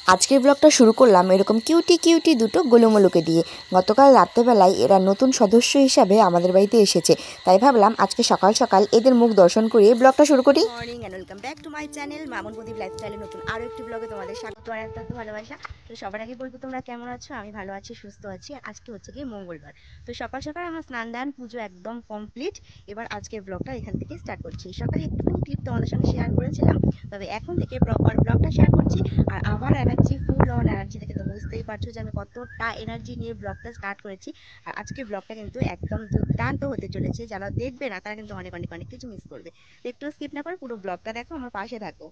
আজকের ব্লগটা শুরু করলাম এরকম কিউটি কিউটি দুটো গোলুমলুকে দিয়ে। গতকাল রাত্রেবেলায় এরা নতুন সদস্য হিসাবে আমাদের বাড়িতে এসেছে, তাই ভাবলাম আজকে সকাল সকাল এদের মুখ দর্শন করিয়ে ব্লগটা শুরু করি। Morning and welcome back to my channel Mamun Pradip লাইফস্টাইলের নতুন আরও একটি ব্লগে তোমাদের স্বাগত আর একটা ভালোবাসা। তো সবার আগে বলবো তোমরা কেমন আছো? আমি ভালো আছি, সুস্থ আছি। আজকে হচ্ছে কি মঙ্গলবার, তো সকাল সকাল আমার স্নান দান পুজো একদম কমপ্লিট। এবার আজকের ব্লগটা এখান থেকে স্টার্ট করছি। সকালে একটুখানি ক্লিপ তোমাদের সঙ্গে শেয়ার করেছিলাম, তবে এখন থেকে প্রপার ব্লগটা শেয়ার করছি। আর আমার এনার্জি ফুল অন এনার্জি দেখে তো বুঝতেই পারছো যে আমি কতটা এনার্জি নিয়ে ব্লগটা স্টার্ট করেছি। আর আজকে ব্লগটা কিন্তু একদম দুর্দান্ত হতে চলেছে। যারা দেখবে না তারা কিন্তু অনেক অনেক অনেক কিছু মিস করবে। একটু স্কিপ না করে পুরো ব্লগটা দেখো, আমার পাশে থাকো।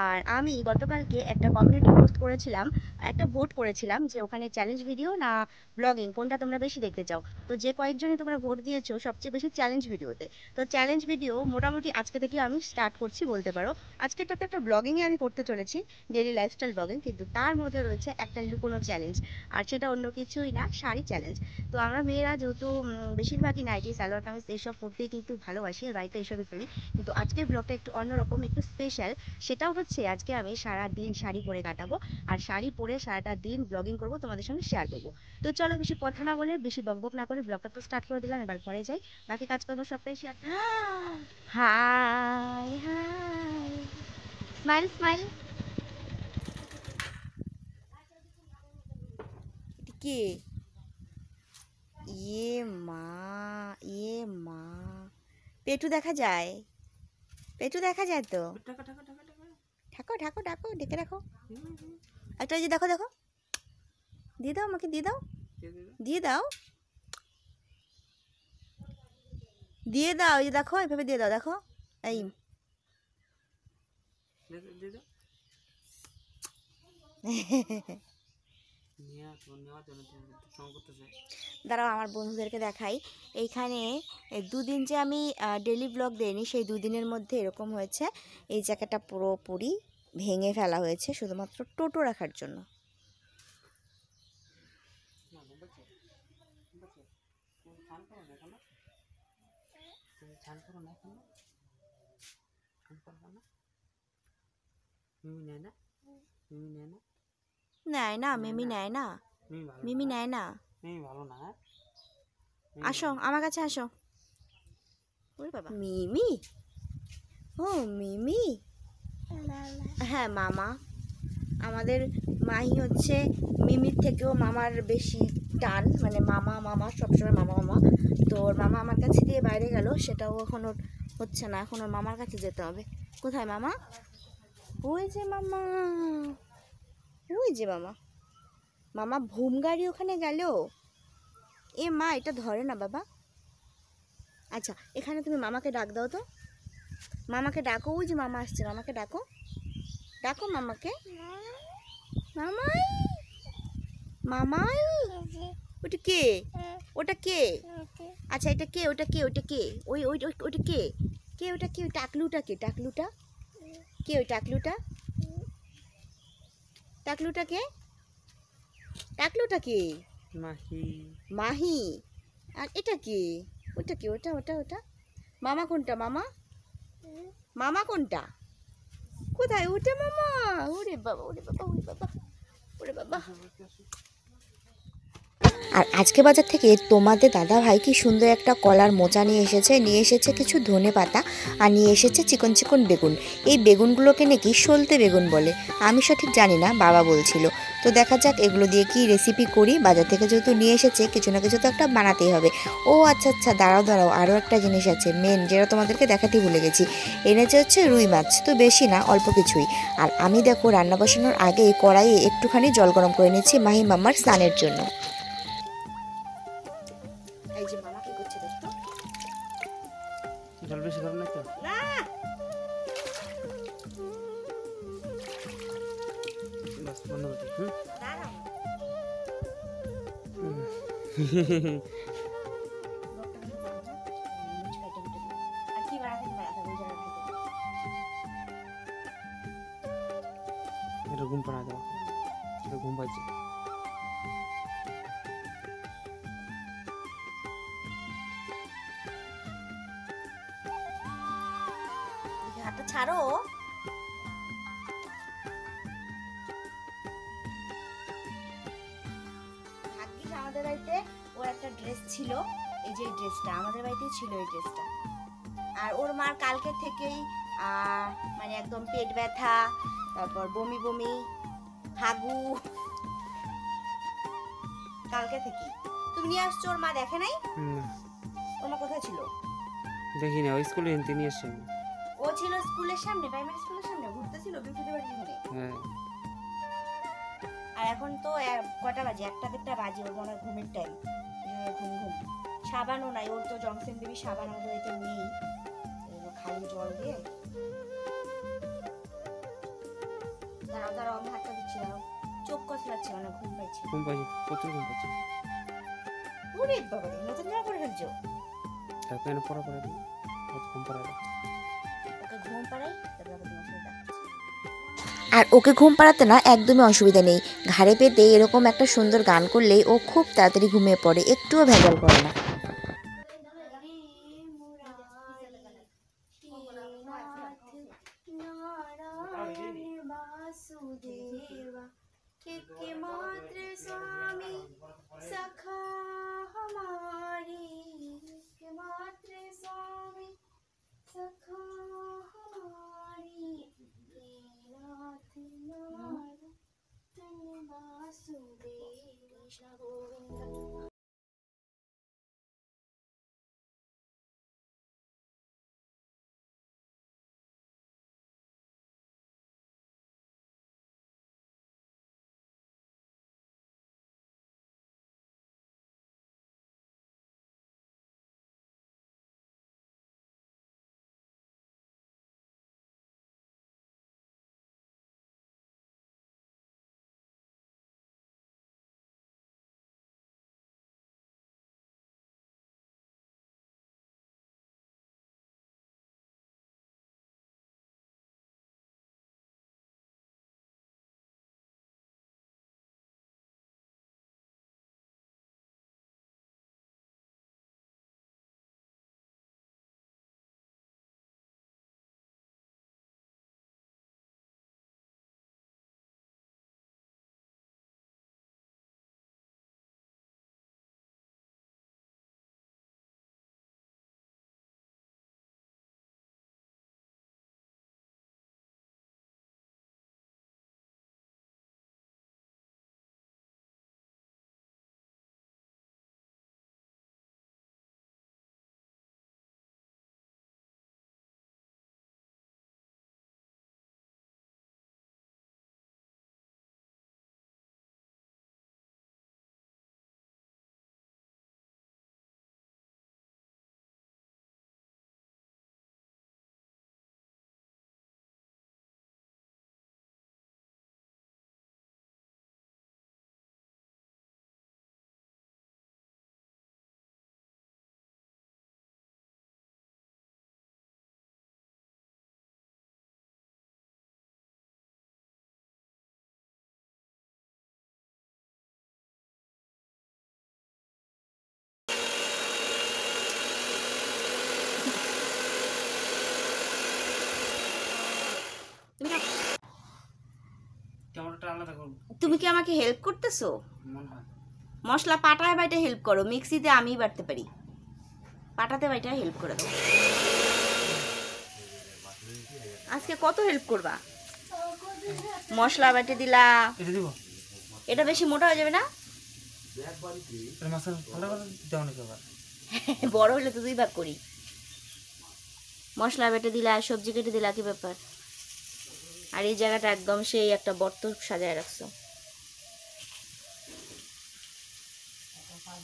আর আমি গতকালকে একটা কমিউনিটি পোস্ট করেছিলাম, একটা ভোট করেছিলাম যে ওখানে চ্যালেঞ্জ ভিডিও না ব্লগিং কোনটা তোমরা বেশি দেখতে চাও। তো যে কয়েকজনে তোমরা ভোট দিয়েছো সবচেয়ে বেশি চ্যালেঞ্জ ভিডিওতে। তো চ্যালেঞ্জ ভিডিও মোটামুটি আজকে থেকে আমি স্টার্ট করছি বলতে পারো। আজকেরটাতে একটা ব্লগিংয়ে আমি করতে চলেছি, ডেইলি লাইফস্টাইল ব্লগিং, কিন্তু তার মধ্যে রয়েছে একটা লুকোনো চ্যালেঞ্জ। আর সেটা অন্য কিছুই না, শাড়ি চ্যালেঞ্জ। তো আমরা মেয়েরা যেহেতু বেশিরভাগই নাইটি সালোয়ার কামিজ এইসব পরতেই কিন্তু ভালোবাসি, বাড়িতে এইসবই করি। কিন্তু আজকের ব্লগটা একটু অন্যরকম, একটু স্পেশাল। সেটাও হচ্ছে আজকে আমি সারা দিন শাড়ি পরে কাটাবো, আর শাড়ি পরে সারাটা দিন ব্লগিং করবো, তোমাদের সঙ্গে শেয়ার করবো। তো চলো বেশি কথা না বলে, বেশি বকবক না করে ব্লগটা তো স্টার্ট করে দিলাম, এবার ঘরে যাই, বাকি কাজকর্ম সবটাই share. Hi hi, smile smile. কে? ইয়ে মা, ইয়ে মা, পেটু দেখা যায়, পেটু দেখা যায় তো। ঠাকো ঠাকো ঠাকো, ডেকে রাখো একটা, যে দেখো দেখো, দিয়ে দাও আমাকে, দিয়ে দাও, দিয়ে দাও, দিয়ে দাও, এই যে দেখো, এভাবে দিয়ে দাও, দেখো এই। দাঁড়াও আমার বন্ধুদেরকে দেখাই। এইখানে দুদিন যে আমি ডেলি ব্লগ দেইনি, সেই দুদিনের মধ্যে এরকম হয়েছে। এই জায়গাটা পুরোপুরি ভেঙে ফেলা হয়েছে শুধুমাত্র টোটো রাখার জন্য। নেয় না মিমি, নেয় না মিমি, নেয় না। আসো আমার কাছে আসো। ওরে বাবা, মিমি, ও মিমি, হ্যাঁ মামা। আমাদের মাহি হচ্ছে মিমির থেকেও মামার বেশি টান, মানে মামা মামা সবসময় মামা মামা। তো ওর মামা আমার কাছে দিয়ে বাইরে গেল, সেটাও এখন ওর হচ্ছে না, এখন ওর মামার কাছে যেতে হবে। কোথায় মামা? ওই যে মামা, ওই যে মামা, মামা ভুম গাড়ি ওখানে গেল। এ মা, এটা ধরে না বাবা। আচ্ছা এখানে তুমি মামাকে ডাক দাও তো, মামাকে ডাকো, ওই যে মামা আসছে, মামাকে ডাকো, ডাকো মামাকে। মামাই, মামাই, ওটা কে? ওটা কে? আচ্ছা এটা কে? ওটা কে? ওটা কে? ওই ওই ওটা কে? কে ওটা? কে? টাকলুটা কে? টাকলুটা কে? ওই টাকলুটা, টাকলুটা কে? টাকলুটা কে? মাহি, মাহি। আর এটা কে? ওটা কে? ওটা ওটা ওটা মামা কোনটা? মামা, মামা কোনটা? কোথায় ওটা মামা? ওরে বাবা, ওরে বাবা, ওরে বাবা, ওরে বাবা। আর আজকে বাজার থেকে তোমাদের দাদা ভাই কি সুন্দর একটা কলার মোচা নিয়ে এসেছে, নিয়ে এসেছে কিছু ধনে পাতা, আর নিয়ে এসেছে চিকন চিকন বেগুন। এই বেগুনগুলোকে নাকি সলতে বেগুন বলে, আমি সঠিক জানি না, বাবা বলছিল। তো দেখা যাক এগুলো দিয়ে কি রেসিপি করি। বাজার থেকে যেহেতু নিয়ে এসেছে, কিছু না কিছু তো একটা বানাতেই হবে। ও আচ্ছা আচ্ছা, দাঁড়াও দাঁড়াও, আরও একটা জিনিস আছে মেন, যেটা তোমাদেরকে দেখাতেই ভুলে গেছি। এনেছে হচ্ছে রুই মাছ, তো বেশি না, অল্প কিছুই। আর আমি দেখো রান্না বসানোর আগে কড়াইয়ে একটুখানি জল গরম করে নিচ্ছি মাহি মামার স্নানের জন্য। এই যে মামা কি করছে দেখতো, জল বেশি গরম না তো, না বাস বন্ধ করে দিই। দাঁড়াও আর কি বাড়াতে বাড়াতে ওই জায়গা থেকে এটা ঘুম পাড়া দাও, এটা ঘুম পাচ্ছে। হাতটা ছাড়ো। আমাদের বাড়িতে ওর একটা ড্রেস ছিল, এই যে ড্রেসটা আমাদের বাড়িতেই ছিল এই ড্রেসটা। আর ওর মার কালকে থেকেই মানে একদম পেট ব্যথা, তারপর বমি বমি, হাগু, কালকে থেকেই। তুমি নিয়ে আসছো, ওর মা দেখে নাই? ওর মা কোথায় ছিল? দেখি না, ওই স্কুলে নিয়ে আসছে। ও ছিল স্কুলের সামনে, প্রাইমারি স্কুলের সামনে ঘুরতে ছিল বৃহস্পতিবারের দিনে। হ্যাঁ। আর এখন তো কটা বাজে, 1টা বাজে, ওর মনে হয় ঘুমের টাইম। ঘুম ঘুম। সাবানও নাই, ওর তো জংশন বেবি সাবান আমাদের বাড়িতে নেই। খালি জল দিয়ে দাঁড়াও দাঁড়াও, আমি হাতটা দিচ্ছি, দাঁড়াও। চোখ কচলাচ্ছে, মানে ঘুম পাইছে। ঘুম পাইছে, প্রচুর ঘুম পাইছে। ওরে বাবা, নতুন জামা পরে ফেলছো? তারপরে না পড়া পড়া দিই, ঘুম পাড়াই। ওকে ঘুম পাড়াই, আর ওকে ঘুম পাড়াতে না একদমই অসুবিধা নেই। ঘাড়ে পেতে এরকম একটা সুন্দর গান করলেই ও খুব তাড়াতাড়ি ঘুমিয়ে পড়ে, একটুও ভেজাল করে না। তুমি কি আমাকে হেল্প করতেছো? মশলা পাটায় বাইটা হেল্প করো, মিক্সিতে আমি বাটতে পারি, পাটাতে বাইটা হেল্প করে দাও। আজকে কত হেল্প করবা? মশলা বাটে দিলা, এটা বেশি মোটা হয়ে যাবে না? বড় হলে তো 2 ভাগ করি। মশলা বেটে দিলা, সবজি কেটে দিলা, কি ব্যাপার? আর এই জায়গাটা একদম সেই একটা বর্ত সাজায় রাখছো।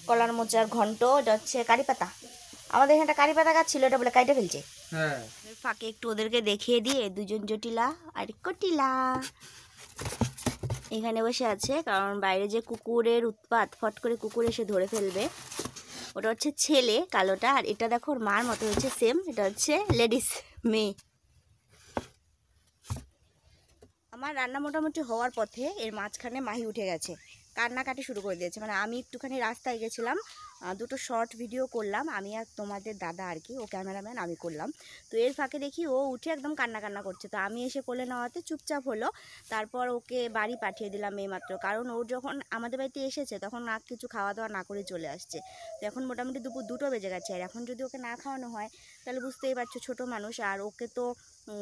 কলার মোচার ঘন্ট, এটা হচ্ছে কারি পাতা। আমাদের এখানটা কারি পাতা গাছ ছিল, এটা বলে কাইটে ফেলছে। ফাঁকে একটু ওদেরকে দেখিয়ে দিয়ে, দুজন জটিলা আর কটিলা এখানে বসে আছে, কারণ বাইরে যে কুকুরের উৎপাত, ফট করে কুকুর এসে ধরে ফেলবে। ওটা হচ্ছে ছেলে কালোটা, আর এটা দেখো ওর মার মতো হচ্ছে সেম, এটা হচ্ছে লেডিস মেয়ে। আমার রান্না মোটামুটি হওয়ার পথে, এর মাঝখানে মাহি উঠে গেছে। কান্নাকাটি শুরু করে দিয়েছে। মানে আমি একটুখানি রাস্তায় গেছিলাম, দুটো শর্ট ভিডিও করলাম, আমি আর তোমাদের দাদা আর কি, ও ক্যামেরাম্যান, আমি করলাম। তো এর ফাঁকে দেখি ও উঠে একদম কান্না করছে। তো আমি এসে কোলে নেওয়াতে চুপচাপ হলো। তারপর ওকে বাড়ি পাঠিয়ে দিলাম এইমাত্র, কারণ ও যখন আমাদের বাড়িতে এসেছে তখন না কিছু খাওয়া দাওয়া না করে চলে আসছে। তো এখন মোটামুটি দুপুর 2টো বেজে গেছে, আর এখন যদি ওকে না খাওয়ানো হয় তাহলে বুঝতেই পারছো ছোটো মানুষ, আর ওকে তো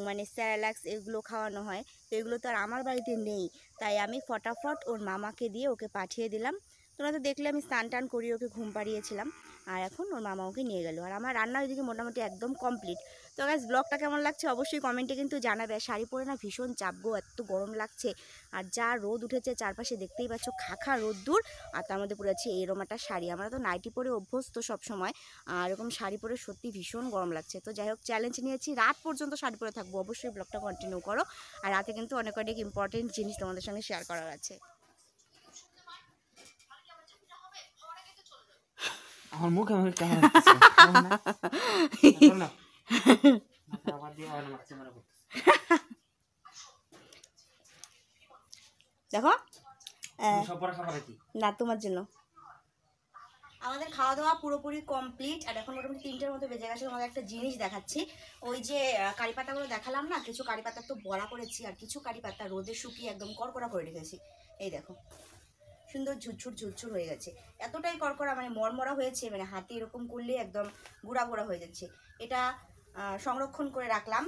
মানে স্যারেলাক্স এগুলো খাওয়ানো হয়, তো এগুলো তো আর আমার বাড়িতে নেই। তাই আমি ফটাফট ওর মামাকে দিয়ে ওকে পাঠিয়ে দিলাম। তোমরা তো দেখলে আমি স্নান টান করিয়ে ওকে ঘুম পাড়িয়েছিলাম, আর এখন ওর মামা ওকে নিয়ে গেল। আর আমার রান্না ওইদিকে মোটামুটি একদম কমপ্লিট। তো গাইস, ব্লগটা কেমন লাগছে অবশ্যই কমেন্টে কিন্তু জানাবে। শাড়ি পরে না ভীষণ চাপ গো, এত গরম লাগছে, আর যা রোদ উঠেছে চারপাশে দেখতেই পাচ্ছ, খাখা রোদ্দুর, আর তার মধ্যে পরে আছে এরকম একটা শাড়ি। আমরা তো নাইটি পরে অভ্যস্ত সব সময়, আর এরকম শাড়ি পরে সত্যি ভীষণ গরম লাগছে। তো যাই হোক, চ্যালেঞ্জ নিয়েছি, রাত পর্যন্ত শাড়ি পরে থাকবো। অবশ্যই ব্লগটা কন্টিনিউ করো, আর রাতে কিন্তু অনেক অনেক ইম্পর্টেন্ট জিনিস তোমাদের সঙ্গে শেয়ার করার আছে। আমার মুখে আমার ক্যামেরা দেখো না, তোমার জন্য আমাদের খাওয়া দাওয়া পুরোপুরি কমপ্লিট, আর এখন মোটামুটি 3টের মতো বেজে গেছে। তোমাদের একটা জিনিস দেখাচ্ছি, ওই যে কারি পাতাগুলো দেখালাম না, কিছু কারি পাতা তো বড়া করেছি, আর কিছু কারি পাতা রোদে শুকিয়ে একদম করকরা করে রেখেছি। এই দেখো, সুন্দর ঝুরঝুর হয়ে গেছে, এতটাই করকরা, মানে মরমরা হয়েছে, মানে হাতে এরকম করলে একদম গুঁড়া গুঁড়া হয়ে যাচ্ছে। এটা সংরক্ষণ করে রাখলাম,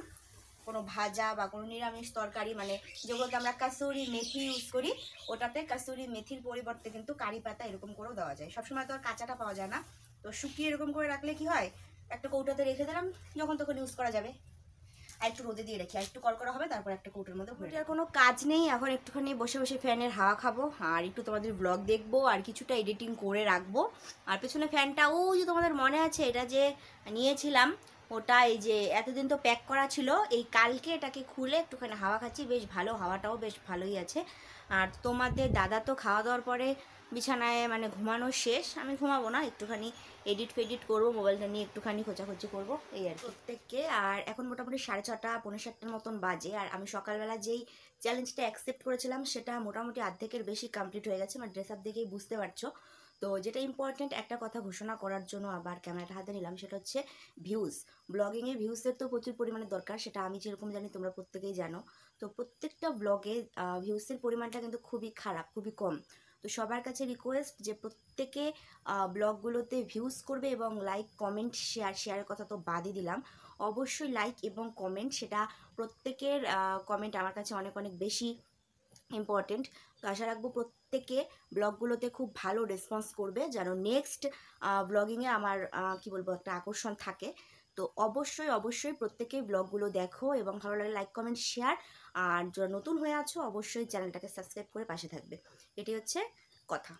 কোনো ভাজা বা কোনো নিরামিষ তরকারি, মানে যেগুলোতে আমরা কাসুরি মেথি ইউজ করি, ওটাতে কাসুরি মেথির পরিবর্তে কিন্তু কারি পাতা এরকম করেও দেওয়া যায়। সবসময় তো আর কাঁচাটা পাওয়া যায় না, তো শুকিয়ে এরকম করে রাখলে কি হয়, একটা কৌটাতে রেখে দিলাম, যখন তখন ইউজ করা যাবে। আর একটু রোদে দিয়ে রাখি, আর একটু কড়কড়া হবে, তারপর একটা কৌটোর মধ্যে ভরে। আর কোনো কাজ নেই, এখন একটুখানি বসে বসে ফ্যানের হাওয়া খাবো, আর একটু তোমাদের ব্লগ দেখবো, আর কিছুটা এডিটিং করে রাখবো। আর পেছনে ফ্যানটা ওই যে তোমাদের মনে আছে, এটা যে নিয়েছিলাম, ওটা এই যে এতদিন তো প্যাক করা ছিল, এই কালকে এটাকে খুলে একটুখানি হাওয়া খাচ্ছি, বেশ ভালো, হাওয়াটাও বেশ ভালোই আছে। আর তোমাদের দাদা তো খাওয়া দাওয়ার পরে বিছানায় মানে ঘুমানো শেষ, আমি ঘুমাবো না, একটুখানি এডিট ফেডিট করবো, মোবাইলটা নিয়ে একটুখানি খোঁচাখুচি করবো, এই আর প্রত্যেককে। আর এখন মোটামুটি 6:30 পৌনে 7টার মতন বাজে, আর আমি সকালবেলা যেই চ্যালেঞ্জটা অ্যাকসেপ্ট করেছিলাম সেটা মোটামুটি অর্ধেকের বেশি কমপ্লিট হয়ে গেছে, মানে ড্রেস আপ দেখেই বুঝতে পারছো। তো যেটা ইম্পর্টেন্ট একটা কথা ঘোষণা করার জন্য আবার ক্যামেরাটা হাতে নিলাম, সেটা হচ্ছে ভিউজ। ব্লগিংয়ে ভিউজের তো প্রচুর পরিমাণে দরকার, সেটা আমি যেরকম জানি তোমরা প্রত্যেকেই জানো। তো প্রত্যেকটা ব্লগে ভিউজের পরিমাণটা কিন্তু খুবই খারাপ, খুবই কম। তো সবার কাছে রিকোয়েস্ট যে প্রত্যেকে ব্লগগুলোতে ভিউজ করবে, এবং লাইক কমেন্ট শেয়ারের কথা তো বাদই দিলাম, অবশ্যই লাইক এবং কমেন্ট, সেটা প্রত্যেকের কমেন্ট আমার কাছে অনেক অনেক বেশি ইম্পর্টেন্ট। তো আশা রাখবো প্রত্যেকে ব্লগগুলোতে খুব ভালো রেসপন্স করবে, যেন নেক্সট ব্লগিংয়ে আমার কি বলবো, একটা আকর্ষণ থাকে। তো অবশ্যই প্রত্যেকেই ব্লগগুলো দেখো, এবং ভালো লাগলে লাইক কমেন্ট শেয়ার, আর যারা নতুন হয়ে আছো অবশ্যই চ্যানেলটাকে সাবস্ক্রাইব করে পাশে থাকবে, এটি হচ্ছে কথা।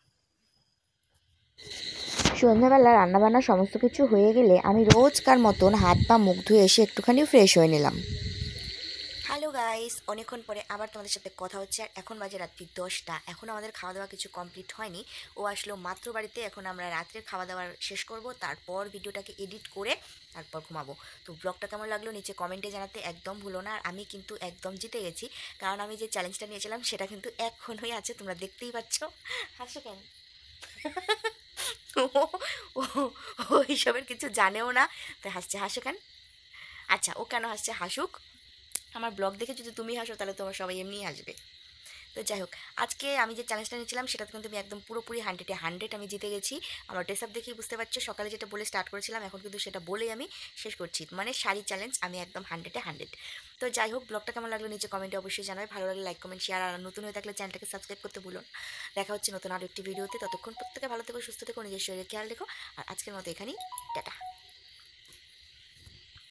সন্ধ্যাবেলা রান্নাবান্না সমস্ত কিছু হয়ে গেলে আমি রোজকার মতন হাত পা মুখ ধুয়ে এসে একটুখানি ফ্রেশ হয়ে নিলাম। হ্যালো গাইস, অনেকক্ষণ পরে আবার তোমাদের সাথে কথা হচ্ছে, আর এখন বাজে রাত্রি 10টা, এখন আমাদের খাওয়া দাওয়া কিছু কমপ্লিট হয়নি, ও আসলো মাত্র বাড়িতে, এখন আমরা রাত্রের খাওয়া দাওয়ার শেষ করব, তারপর ভিডিওটাকে এডিট করে তারপর ঘুমাবো। তো ব্লগটা কেমন লাগলো নিচে কমেন্টে জানাতে একদম ভুলো না। আর আমি কিন্তু একদম জিতে গেছি, কারণ আমি যে চ্যালেঞ্জটা নিয়েছিলাম সেটা কিন্তু এখনই আছে, তোমরা দেখতেই পাচ্ছ। হাসো কেন? ও এইসবের কিছু জানেও না, তাই হাসছে। হাসো কেন? আচ্ছা, ও কেন হাসছে, হাসুক। আমার ব্লগ দেখে যদি তুমি হাসো তাহলে তোমার সবাই এমনিই হাসবে। তো যাই হোক, আজকে আমি যে চ্যালেঞ্জটা নিয়েছিলাম সেটাতে কিন্তু আমি একদম পুরোপুরি 100-এ 100 আমি জিতে গেছি। আমার ড্রেস আপ দেখেই বুঝতে পারছো, সকালে যেটা বলে স্টার্ট করেছিলাম এখন কিন্তু সেটা বলেই আমি শেষ করছি, মানে শাড়ি চ্যালেঞ্জ আমি একদম 100-এ 100। তো যাই হোক, ব্লগটা কেমন লাগলো নিচে কমেন্টে অবশ্যই জানাবে, ভালো লাগলে লাইক কমেন্ট শেয়ার, আর নতুন হয়ে থাকলে চ্যানেলটাকে সাবস্ক্রাইব করতে ভুলো না। দেখা হচ্ছে নতুন আরও একটি ভিডিওতে, ততক্ষণ প্রত্যেকে ভালো থেকো, সুস্থ থেকো, নিজের শরীরে খেয়াল রেখো, আর আজকের মতো এখানেই টাটা।